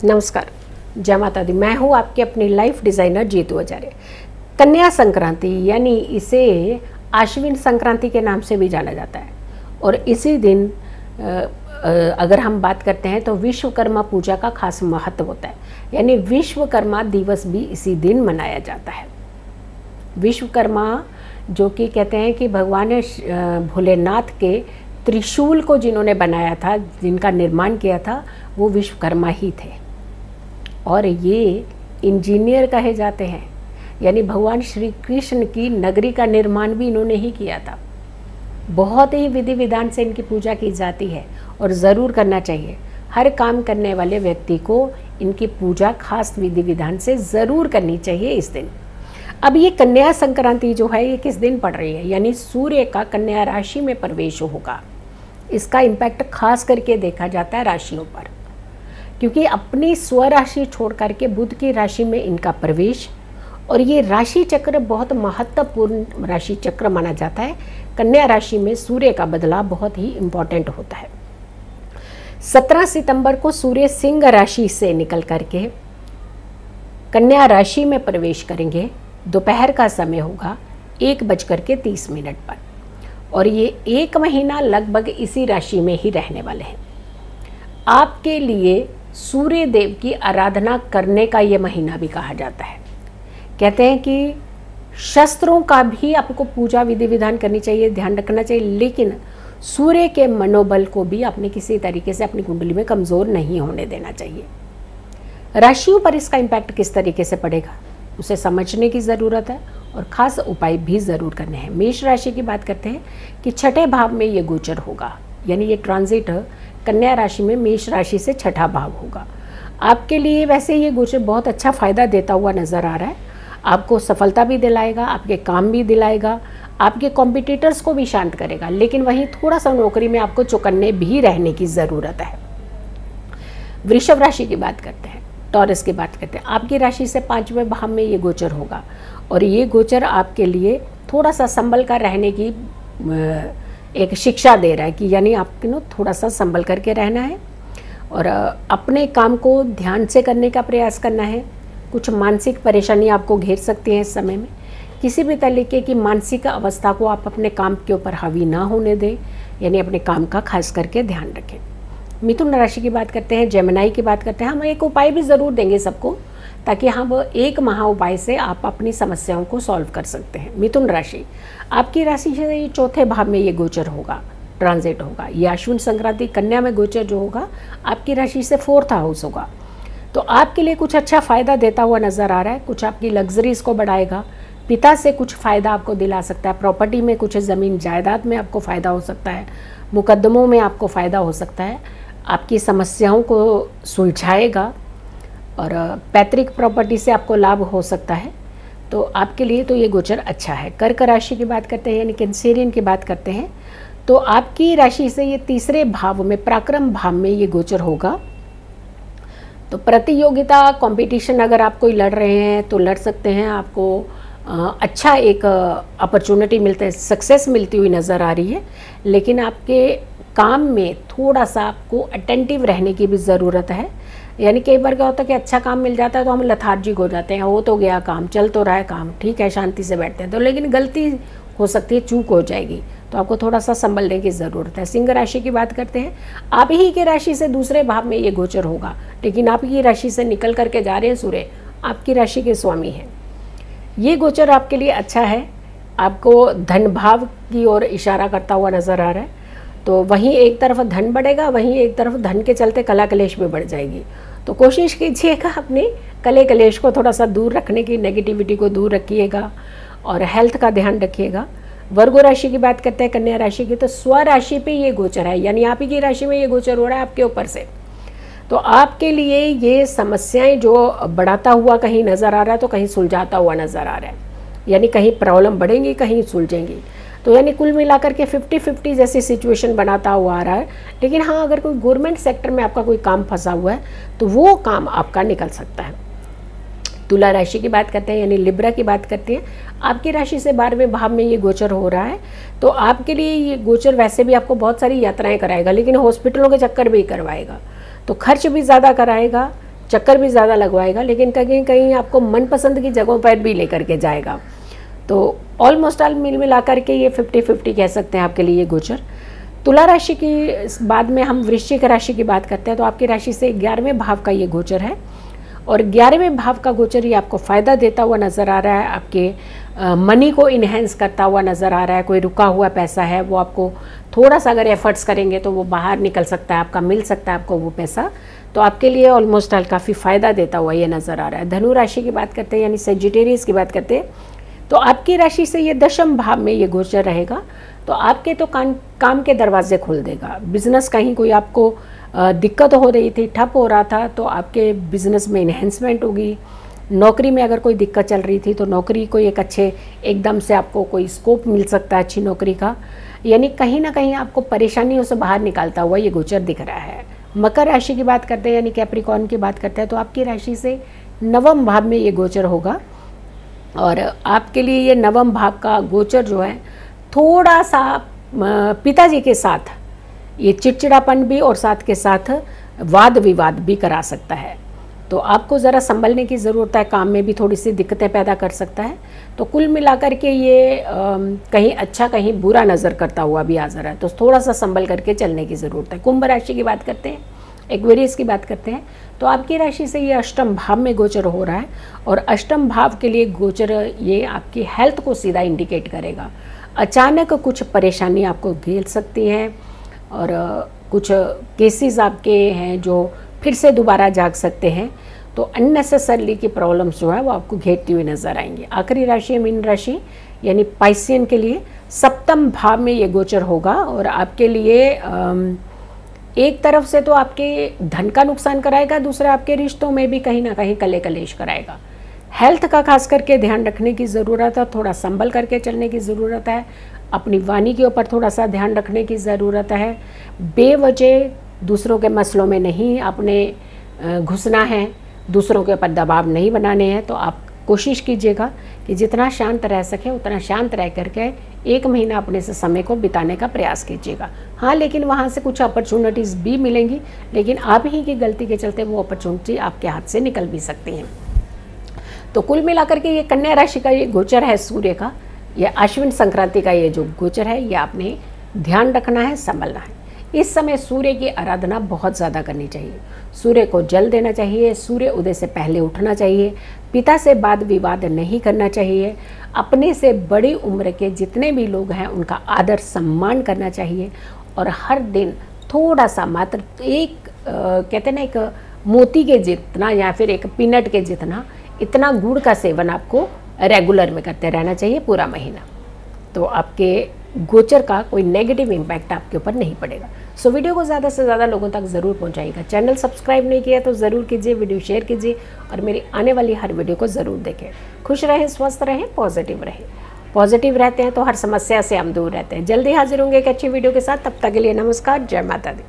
नमस्कार, जय माता दी। मैं हूँ आपकी अपनी लाइफ डिज़ाइनर जीतू आचार्य। कन्या संक्रांति यानी इसे आश्विन संक्रांति के नाम से भी जाना जाता है और इसी दिन अगर हम बात करते हैं तो विश्वकर्मा पूजा का खास महत्व होता है, यानी विश्वकर्मा दिवस भी इसी दिन मनाया जाता है। विश्वकर्मा जो कि कहते हैं कि भगवान भोलेनाथ के त्रिशूल को जिन्होंने बनाया था, जिनका निर्माण किया था, वो विश्वकर्मा ही थे और ये इंजीनियर कहे जाते हैं। यानी भगवान श्री कृष्ण की नगरी का निर्माण भी इन्होंने ही किया था। बहुत ही विधि विधान से इनकी पूजा की जाती है और ज़रूर करना चाहिए। हर काम करने वाले व्यक्ति को इनकी पूजा खास विधि विधान से ज़रूर करनी चाहिए इस दिन। अब ये कन्या संक्रांति जो है ये किस दिन पड़ रही है, यानी सूर्य का कन्या राशि में प्रवेश होगा। इसका इम्पैक्ट खास करके देखा जाता है राशियों पर, क्योंकि अपनी स्वराशि छोड़ करके बुध की राशि में इनका प्रवेश, और ये राशि चक्र बहुत महत्वपूर्ण राशि चक्र माना जाता है। कन्या राशि में सूर्य का बदलाव बहुत ही इम्पोर्टेंट होता है। 17 सितंबर को सूर्य सिंह राशि से निकल करके कन्या राशि में प्रवेश करेंगे। दोपहर का समय होगा 1:30 पर और ये 1 महीना लगभग इसी राशि में ही रहने वाले हैं। आपके लिए सूर्य देव की आराधना करने का ये महीना भी कहा जाता है। कहते हैं कि शस्त्रों का भी आपको पूजा विधि विधान करनी चाहिए, ध्यान रखना चाहिए, लेकिन सूर्य के मनोबल को भी आपने किसी तरीके से अपनी कुंडली में कमज़ोर नहीं होने देना चाहिए। राशियों पर इसका इम्पैक्ट किस तरीके से पड़ेगा उसे समझने की ज़रूरत है और ख़ास उपाय भी ज़रूर करने हैं। मेष राशि की बात करते हैं कि छठे भाव में ये गोचर होगा, यानी ये ट्रांजिट कन्या राशि में मेष राशि से छठा भाव होगा। आपके लिए वैसे ये गोचर बहुत अच्छा फ़ायदा देता हुआ नज़र आ रहा है। आपको सफलता भी दिलाएगा, आपके काम भी दिलाएगा, आपके कॉम्पिटिटर्स को भी शांत करेगा, लेकिन वहीं थोड़ा सा नौकरी में आपको चौकन्ने भी रहने की ज़रूरत है। वृषभ राशि की बात करते हैं, टॉरस की बात करते हैं। आपकी राशि से 5वें भाव में ये गोचर होगा और ये गोचर आपके लिए थोड़ा सा संभल कर रहने की एक शिक्षा दे रहा है कि यानी आपको थोड़ा सा संभल करके रहना है और अपने काम को ध्यान से करने का प्रयास करना है। कुछ मानसिक परेशानी आपको घेर सकती है इस समय में। किसी भी तरीके की मानसिक अवस्था को आप अपने काम के ऊपर हावी ना होने दें, यानी अपने काम का खास करके ध्यान रखें। मिथुन राशि की बात करते हैं, जेमिनी की बात करते हैं। हम एक उपाय भी ज़रूर देंगे सबको, ताकि हम एक महा उपाय से आप अपनी समस्याओं को सॉल्व कर सकते हैं। मिथुन राशि, आपकी राशि से ये चौथे भाव में ये गोचर होगा, ट्रांजिट होगा। ये आश्विन संक्रांति कन्या में गोचर जो होगा आपकी राशि से 4th हाउस होगा, तो आपके लिए कुछ अच्छा फ़ायदा देता हुआ नज़र आ रहा है। कुछ आपकी लग्जरीज को बढ़ाएगा, पिता से कुछ फ़ायदा आपको दिला सकता है, प्रॉपर्टी में कुछ ज़मीन जायदाद में आपको फ़ायदा हो सकता है, मुकदमों में आपको फ़ायदा हो सकता है, आपकी समस्याओं को सुलझाएगा और पैतृक प्रॉपर्टी से आपको लाभ हो सकता है। तो आपके लिए तो ये गोचर अच्छा है। कर्क राशि की बात करते हैं, यानी कैंसेरियन की बात करते हैं, तो आपकी राशि से ये 3रे भाव में पराक्रम भाव में ये गोचर होगा। तो प्रतियोगिता कंपटीशन अगर आप कोई लड़ रहे हैं तो लड़ सकते हैं, आपको अच्छा एक अपॉर्चुनिटी मिलता है, सक्सेस मिलती हुई नज़र आ रही है, लेकिन आपके काम में थोड़ा सा आपको अटेंटिव रहने की भी ज़रूरत है। यानी कई बार क्या होता है कि अच्छा काम मिल जाता है तो हम लथार्जिक हो जाते हैं, हो तो गया काम, चल तो रहा है काम, ठीक है, शांति से बैठते हैं, तो लेकिन गलती हो सकती है, चूक हो जाएगी, तो आपको थोड़ा सा संभलने की ज़रूरत है। सिंह राशि की बात करते हैं, आप ही की राशि से 2रे भाव में ये गोचर होगा, लेकिन आपकी राशि से निकल करके जा रहे हैं सूर्य, आपकी राशि के स्वामी हैं। ये गोचर आपके लिए अच्छा है, आपको धन भाव की ओर इशारा करता हुआ नज़र आ रहा है। तो वहीं एक तरफ धन बढ़ेगा, वहीं एक तरफ धन के चलते कला कलेश भी बढ़ जाएगी। तो कोशिश कीजिएगा अपने कले कलेश को थोड़ा सा दूर रखने की, नेगेटिविटी को दूर रखिएगा और हेल्थ का ध्यान रखिएगा। वर्गो राशि की बात करते हैं, कन्या राशि की, तो स्वराशि पे ये गोचर है, यानी आप ही की राशि में ये गोचर हो रहा है आपके ऊपर से। तो आपके लिए ये समस्याएं जो बढ़ाता हुआ कहीं नज़र आ रहा है तो कहीं सुलझाता हुआ नज़र आ रहा है, यानी कहीं प्रॉब्लम बढ़ेंगी, कहीं सुलझेंगी। तो यानी कुल मिलाकर के 50-50 जैसी सिचुएशन बनाता हुआ आ रहा है। लेकिन हाँ, अगर कोई गवर्नमेंट सेक्टर में आपका कोई काम फंसा हुआ है तो वो काम आपका निकल सकता है। तुला राशि की बात करते हैं, यानी लिब्रा की बात करते हैं, आपकी राशि से 12वें भाव में ये गोचर हो रहा है। तो आपके लिए ये गोचर वैसे भी आपको बहुत सारी यात्राएं कराएगा, लेकिन हॉस्पिटलों के चक्कर भी करवाएगा, तो खर्च भी ज़्यादा कराएगा, चक्कर भी ज़्यादा लगवाएगा, लेकिन कहीं कहीं आपको मनपसंद की जगहों पर भी लेकर के जाएगा। तो ऑलमोस्ट ऑल मिल मिला करके ये 50-50 कह सकते हैं आपके लिए ये गोचर। तुला राशि की बाद में हम वृश्चिक राशि की बात करते हैं, तो आपकी राशि से 11वें भाव का ये गोचर है, और 11वें भाव का गोचर ये आपको फ़ायदा देता हुआ नज़र आ रहा है, आपके मनी को इन्हेंस करता हुआ नज़र आ रहा है। कोई रुका हुआ पैसा है वो आपको थोड़ा सा अगर एफर्ट्स करेंगे तो वो बाहर निकल सकता है, आपका मिल सकता है आपको वो पैसा, तो आपके लिए ऑलमोस्ट ऑल काफ़ी फ़ायदा देता हुआ ये नज़र आ रहा है। धनु राशि की बात करते हैं यानी सेजिटेरियस की बात करते हैं, तो आपकी राशि से ये 10वें भाव में ये गोचर रहेगा, तो आपके तो काम के दरवाजे खोल देगा। बिजनेस कहीं कोई आपको दिक्कत हो रही थी, ठप हो रहा था, तो आपके बिजनेस में इन्हेंसमेंट होगी। नौकरी में अगर कोई दिक्कत चल रही थी तो नौकरी को एक अच्छे एकदम से आपको कोई स्कोप मिल सकता है अच्छी नौकरी का, यानी कहीं ना कहीं आपको परेशानियों से बाहर निकालता हुआ ये गोचर दिख रहा है। मकर राशि की बात करते हैं यानी कैप्रिकॉर्न की बात करते हैं, तो आपकी राशि से 9वें भाव में ये गोचर होगा, और आपके लिए ये 9वें भाव का गोचर जो है थोड़ा सा पिताजी के साथ ये चिड़चिड़ापन भी और साथ के साथ वाद विवाद भी करा सकता है, तो आपको ज़रा संभलने की ज़रूरत है। काम में भी थोड़ी सी दिक्कतें पैदा कर सकता है, तो कुल मिलाकर के ये कहीं अच्छा कहीं बुरा नज़र करता हुआ भी आ जा रहा है, तो थोड़ा सा संभल करके चलने की ज़रूरत है। कुंभ राशि की बात करते हैं, एक्वेरियस की बात करते हैं, तो आपकी राशि से ये 8वें भाव में गोचर हो रहा है, और 8वें भाव के लिए गोचर ये आपकी हेल्थ को सीधा इंडिकेट करेगा। अचानक कुछ परेशानी आपको घेर सकती हैं, और कुछ केसेस आपके हैं जो फिर से दोबारा जाग सकते हैं, तो अननेसेसरली की प्रॉब्लम्स जो है वो आपको घेरती हुई नजर आएंगी। आखिरी राशि है मीन राशि यानी पाइसियन के लिए 7वें भाव में ये गोचर होगा, और आपके लिए एक तरफ से तो आपके धन का नुकसान कराएगा, दूसरा आपके रिश्तों में भी कहीं ना कहीं कले कलेश कराएगा। हेल्थ का खास करके ध्यान रखने की ज़रूरत है, थोड़ा संभल करके चलने की ज़रूरत है, अपनी वाणी के ऊपर थोड़ा सा ध्यान रखने की ज़रूरत है। बेवजह दूसरों के मसलों में नहीं आपने घुसना है, दूसरों के ऊपर दबाव नहीं बनाने हैं, तो आप कोशिश कीजिएगा कि जितना शांत रह सके उतना शांत रह करके 1 महीना अपने से समय को बिताने का प्रयास कीजिएगा। हाँ, लेकिन वहाँ से कुछ अपॉर्चुनिटीज़ भी मिलेंगी, लेकिन आप ही की गलती के चलते वो अपॉर्चुनिटी आपके हाथ से निकल भी सकती हैं। तो कुल मिलाकर के ये कन्या राशि का ये गोचर है सूर्य का, ये आश्विन संक्रांति का ये जो गोचर है, ये आपने ध्यान रखना है, संभलना है। इस समय सूर्य की आराधना बहुत ज़्यादा करनी चाहिए, सूर्य को जल देना चाहिए, सूर्य उदय से पहले उठना चाहिए, पिता से वाद विवाद नहीं करना चाहिए, अपने से बड़ी उम्र के जितने भी लोग हैं उनका आदर सम्मान करना चाहिए, और हर दिन थोड़ा सा मात्र एक कहते हैं ना एक मोती के जितना या फिर एक पीनट के जितना इतना गुड़ का सेवन आपको रेगुलर में करते रहना चाहिए पूरा महीना, तो आपके गोचर का कोई नेगेटिव इम्पैक्ट आपके ऊपर नहीं पड़ेगा। सो वीडियो को ज़्यादा से ज़्यादा लोगों तक ज़रूर पहुंचाइएगा। चैनल सब्सक्राइब नहीं किया तो ज़रूर कीजिए, वीडियो शेयर कीजिए, और मेरी आने वाली हर वीडियो को ज़रूर देखें। खुश रहें, स्वस्थ रहें, पॉजिटिव रहें। पॉजिटिव रहते हैं तो हर समस्या से हम दूर रहते हैं। जल्दी हाजिर होंगे एक अच्छी वीडियो के साथ, तब तक के लिए नमस्कार, जय माता दी।